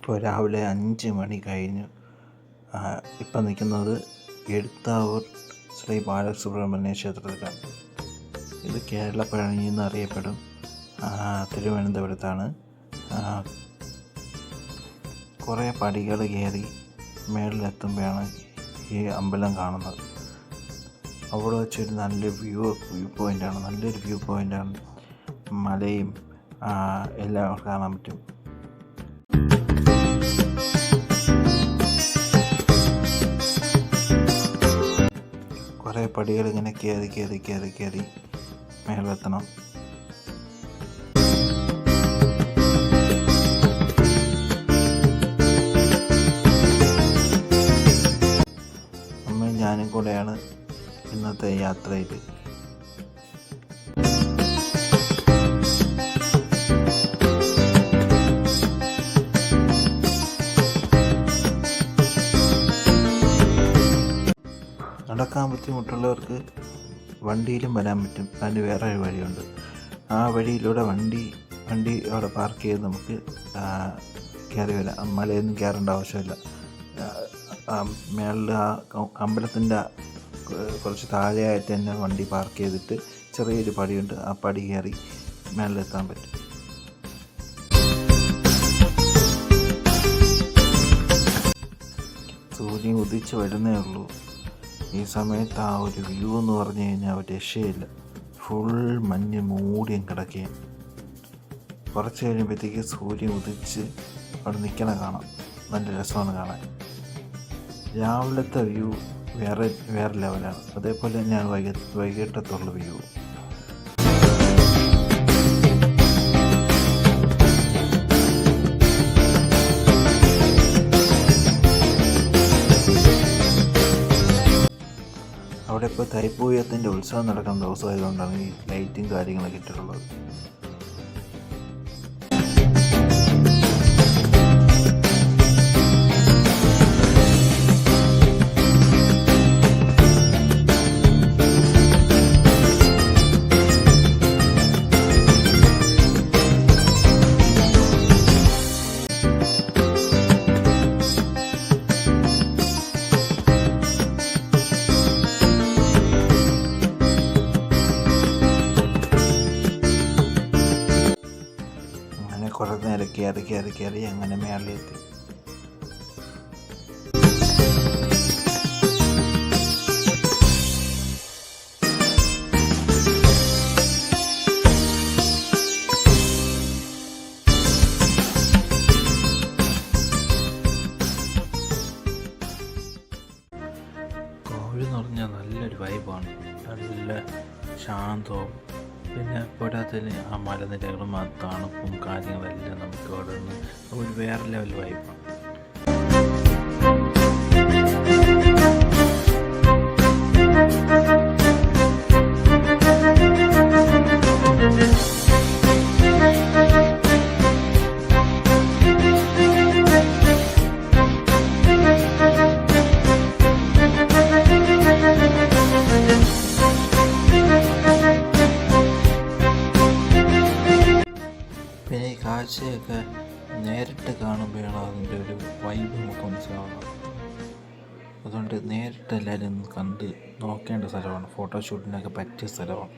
ഇപ്പോൾ രാവിലെ 5 മണി കഴിഞ്ഞു. ഇപ്പം നിൽക്കുന്നത് എഴുത്താവൂർ ശ്രീ ബാലസുബ്രഹ്മണ്യ ക്ഷേത്രത്തിലാണ്. ഇത് കേരളപ്പഴനി എന്നറിയപ്പെടും. തിരുവനന്തപുരത്താണ്. കുറേ പടികൾ കയറി മേളിലെത്തുമ്പോഴാണ് ഈ അമ്പലം കാണുന്നത്. അവിടെ വെച്ചൊരു നല്ലൊരു വ്യൂ പോയിൻ്റാണ്. മലയും എല്ലാം കാണാൻ പറ്റും. കുറേ പടികൾ ഇങ്ങനെ കയറി മേലെത്തണം. അമ്മയും ഞാനും കൂടെയാണ് ഇന്നത്തെ യാത്രയിൽ. നടക്കാൻ ബുദ്ധിമുട്ടുള്ളവർക്ക് വണ്ടിയിലും വരാൻ പറ്റും. അതിന് വേറെ ഒരു വഴിയുണ്ട്. ആ വഴിയിലൂടെ വണ്ടി അവിടെ പാർക്ക് ചെയ്ത് നമുക്ക് കയറി വരാം. മലയൊന്നും കയറേണ്ട ആവശ്യമില്ല. മേളിൽ ആ അമ്പലത്തിൻ്റെ കുറച്ച് താഴെയായിട്ട് തന്നെ വണ്ടി പാർക്ക് ചെയ്തിട്ട് ചെറിയൊരു പടിയുണ്ട്. ആ പടി കയറി മേളിലെത്താൻ പറ്റും. സൂര്യൻ ഉദിച്ച് വരുന്നേ ഉള്ളൂ. ഈ സമയത്ത് ആ ഒരു വ്യൂ എന്ന് പറഞ്ഞു കഴിഞ്ഞാൽ ഒരു രക്ഷയില്ല. ഫുൾ മഞ്ഞ് മൂടിയും കിടക്കുകയും കുറച്ച് കഴിയുമ്പോഴത്തേക്ക് സൂര്യൻ ഉദിച്ച് അവിടെ നിൽക്കണ കാണാം. നല്ല രസമാണ് കാണാൻ. രാവിലത്തെ വ്യൂ വേറെ ലെവലാണ്. അതേപോലെ തന്നെയാണ് വൈകിട്ടത്തുള്ള വ്യൂ. അവിടെ ഇപ്പോൾ തൈപ്പൂയത്തിൻ്റെ ഉത്സവം നടക്കുന്ന ദിവസമായതുകൊണ്ടാണ് ഈ ലൈറ്റും കാര്യങ്ങളൊക്കെ ഇട്ടിട്ടുള്ളത്. കുറേ നേരം കയറി അങ്ങനെ മേളിലെത്തി. കോവിൽ എന്ന് പറഞ്ഞാൽ നല്ലൊരു വൈബാണ്. നല്ല ശാന്തവും പിന്നെ പോരാത്തതിന് ആ മലനിരകളും ആ തണുപ്പും കാര്യങ്ങളെല്ലാം നമുക്ക് അവിടെ നിന്ന് ഒരു വേറെ ലെവൽ വൈബാണ്. പിന്നെ ഈ കാഴ്ചയൊക്കെ നേരിട്ട് കാണുമ്പോഴാണ് അതിൻ്റെ ഒരു വൈബ് നമുക്ക് മനസ്സിലാവുന്നത്. അതുകൊണ്ട് നേരിട്ട് എല്ലാവരും ഒന്ന് കണ്ട് നോക്കേണ്ട സ്ഥലമാണ്. ഫോട്ടോഷൂട്ടിനൊക്കെ പറ്റിയ സ്ഥലമാണ്.